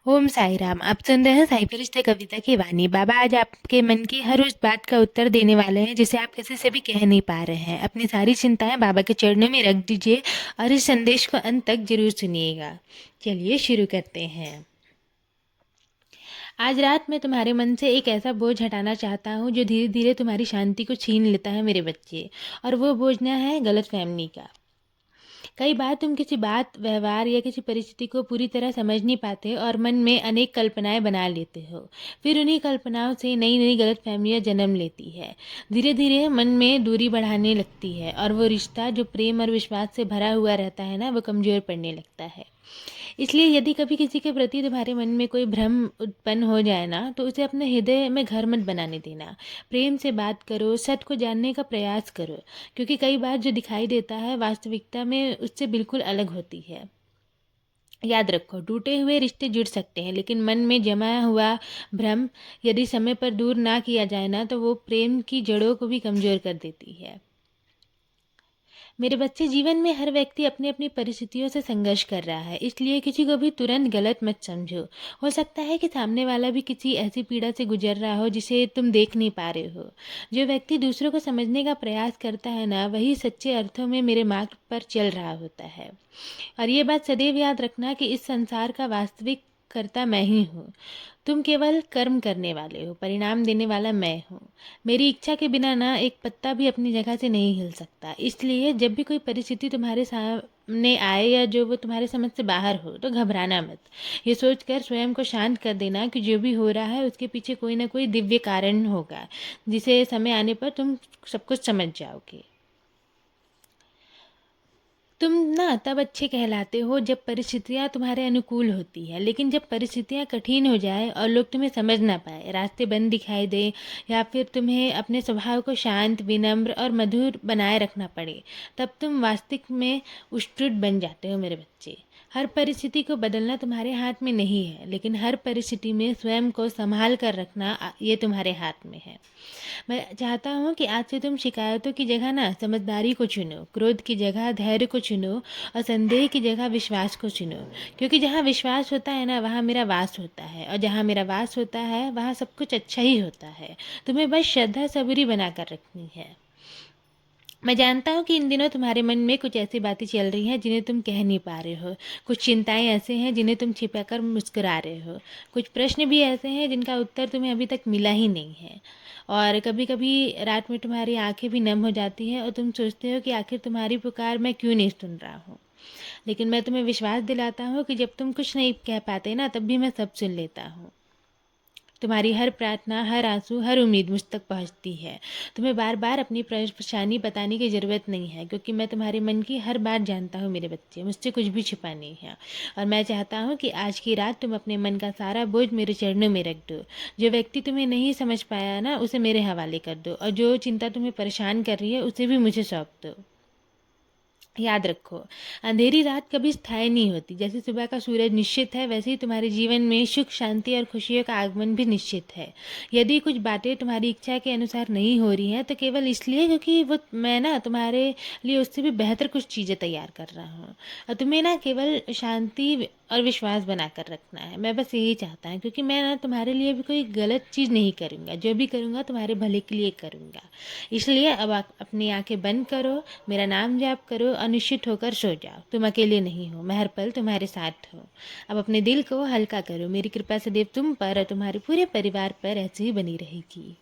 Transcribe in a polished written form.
ओम साई राम। आप सुन रहे हैं साई फरिश्ते कविता की वाणी। बाबा आज आपके मन की हर उस बात का उत्तर देने वाले हैं जिसे आप किसी से भी कह नहीं पा रहे हैं। अपनी सारी चिंताएं बाबा के चरणों में रख दीजिए और इस संदेश को अंत तक जरूर सुनिएगा। चलिए शुरू करते हैं। आज रात मैं तुम्हारे मन से एक ऐसा बोझ हटाना चाहता हूँ जो धीरे धीरे तुम्हारी शांति को छीन लेता है मेरे बच्चे। और वो बोझ ना है गलतफहमी का। कई बार तुम किसी बात, व्यवहार या किसी परिस्थिति को पूरी तरह समझ नहीं पाते और मन में अनेक कल्पनाएं बना लेते हो। फिर उन्हीं कल्पनाओं से नई नई गलतफहमियां जन्म लेती है। धीरे धीरे मन में दूरी बढ़ाने लगती है और वो रिश्ता जो प्रेम और विश्वास से भरा हुआ रहता है ना, वो कमज़ोर पड़ने लगता है। इसलिए यदि कभी किसी के प्रति तुम्हारे मन में कोई भ्रम उत्पन्न हो जाए ना, तो उसे अपने हृदय में घर मत बनाने देना। प्रेम से बात करो, सत्य को जानने का प्रयास करो, क्योंकि कई बार जो दिखाई देता है वास्तविकता में उससे बिल्कुल अलग होती है। याद रखो, टूटे हुए रिश्ते जुड़ सकते हैं, लेकिन मन में जमा हुआ भ्रम यदि समय पर दूर ना किया जाए ना, तो वो प्रेम की जड़ों को भी कमज़ोर कर देती है। मेरे बच्चे, जीवन में हर व्यक्ति अपनी अपनी परिस्थितियों से संघर्ष कर रहा है, इसलिए किसी को भी तुरंत गलत मत समझो। हो सकता है कि सामने वाला भी किसी ऐसी पीड़ा से गुजर रहा हो जिसे तुम देख नहीं पा रहे हो। जो व्यक्ति दूसरों को समझने का प्रयास करता है ना, वही सच्चे अर्थों में मेरे मार्ग पर चल रहा होता है। और ये बात सदैव याद रखना कि इस संसार का वास्तविक कर्ता मैं ही हूँ। तुम केवल कर्म करने वाले हो, परिणाम देने वाला मैं हूँ। मेरी इच्छा के बिना ना एक पत्ता भी अपनी जगह से नहीं हिल सकता। इसलिए जब भी कोई परिस्थिति तुम्हारे सामने आए या जो वो तुम्हारे समझ से बाहर हो, तो घबराना मत। ये सोचकर स्वयं को शांत कर देना कि जो भी हो रहा है उसके पीछे कोई ना कोई दिव्य कारण होगा, जिसे समय आने पर तुम सब कुछ समझ जाओगे। तुम ना तब अच्छे कहलाते हो जब परिस्थितियाँ तुम्हारे अनुकूल होती है, लेकिन जब परिस्थितियाँ कठिन हो जाए और लोग तुम्हें समझ ना पाए, रास्ते बंद दिखाई दे, या फिर तुम्हें अपने स्वभाव को शांत, विनम्र और मधुर बनाए रखना पड़े, तब तुम वास्तविक में उष्ट्रुड बन जाते हो मेरे बच्चे। हर परिस्थिति को बदलना तुम्हारे हाथ में नहीं है, लेकिन हर परिस्थिति में स्वयं को संभाल कर रखना ये तुम्हारे हाथ में है। मैं चाहता हूँ कि आज से तुम शिकायतों की जगह ना समझदारी को चुनो, क्रोध की जगह धैर्य को चुनो और संदेह की जगह विश्वास को चुनो। क्योंकि जहाँ विश्वास होता है ना, वहाँ मेरा वास होता है, और जहाँ मेरा वास होता है वहाँ सब कुछ अच्छा ही होता है। तुम्हें बस श्रद्धा सबूरी बना कर रखनी है। मैं जानता हूँ कि इन दिनों तुम्हारे मन में कुछ ऐसी बातें चल रही हैं जिन्हें तुम कह नहीं पा रहे हो। कुछ चिंताएं ऐसे हैं जिन्हें तुम छिपाकर मुस्कुरा रहे हो। कुछ प्रश्न भी ऐसे हैं जिनका उत्तर तुम्हें अभी तक मिला ही नहीं है। और कभी कभी रात में तुम्हारी आंखें भी नम हो जाती हैं और तुम सोचते हो कि आखिर तुम्हारी पुकार मैं क्यों नहीं सुन रहा हूँ। लेकिन मैं तुम्हें विश्वास दिलाता हूँ कि जब तुम कुछ नहीं कह पाते ना, तब भी मैं सब सुन लेता हूँ। तुम्हारी हर प्रार्थना, हर आंसू, हर उम्मीद मुझ तक पहुंचती है। तुम्हें बार बार अपनी परेशानी बताने की ज़रूरत नहीं है, क्योंकि मैं तुम्हारे मन की हर बात जानता हूँ मेरे बच्चे। मुझसे कुछ भी छिपा नहीं है। और मैं चाहता हूँ कि आज की रात तुम अपने मन का सारा बोझ मेरे चरणों में रख दो। जो व्यक्ति तुम्हें नहीं समझ पाया ना, उसे मेरे हवाले कर दो, और जो चिंता तुम्हें परेशान कर रही है उसे भी मुझे सौंप दो। याद रखो, अंधेरी रात कभी स्थायी नहीं होती। जैसे सुबह का सूरज निश्चित है, वैसे ही तुम्हारे जीवन में सुख, शांति और खुशियों का आगमन भी निश्चित है। यदि कुछ बातें तुम्हारी इच्छा के अनुसार नहीं हो रही हैं, तो केवल इसलिए क्योंकि वो मैं ना तुम्हारे लिए उससे भी बेहतर कुछ चीज़ें तैयार कर रहा हूँ। और तुम्हें ना केवल शांति और विश्वास बना कर रखना है। मैं बस यही चाहता हूँ, क्योंकि मैं ना तुम्हारे लिए भी कोई गलत चीज़ नहीं करूँगा। जो भी करूँगा तुम्हारे भले के लिए करूँगा। इसलिए अब अपनी आंखें बंद करो, मेरा नाम जाप करो और निश्चित होकर सो जाओ। तुम अकेले नहीं हो, मैं हर पल तुम्हारे साथ हूँ। अब अपने दिल को हल्का करो। मेरी कृपा सदैव तुम पर और तुम्हारे पूरे परिवार पर ऐसे ही बनी रहेगी।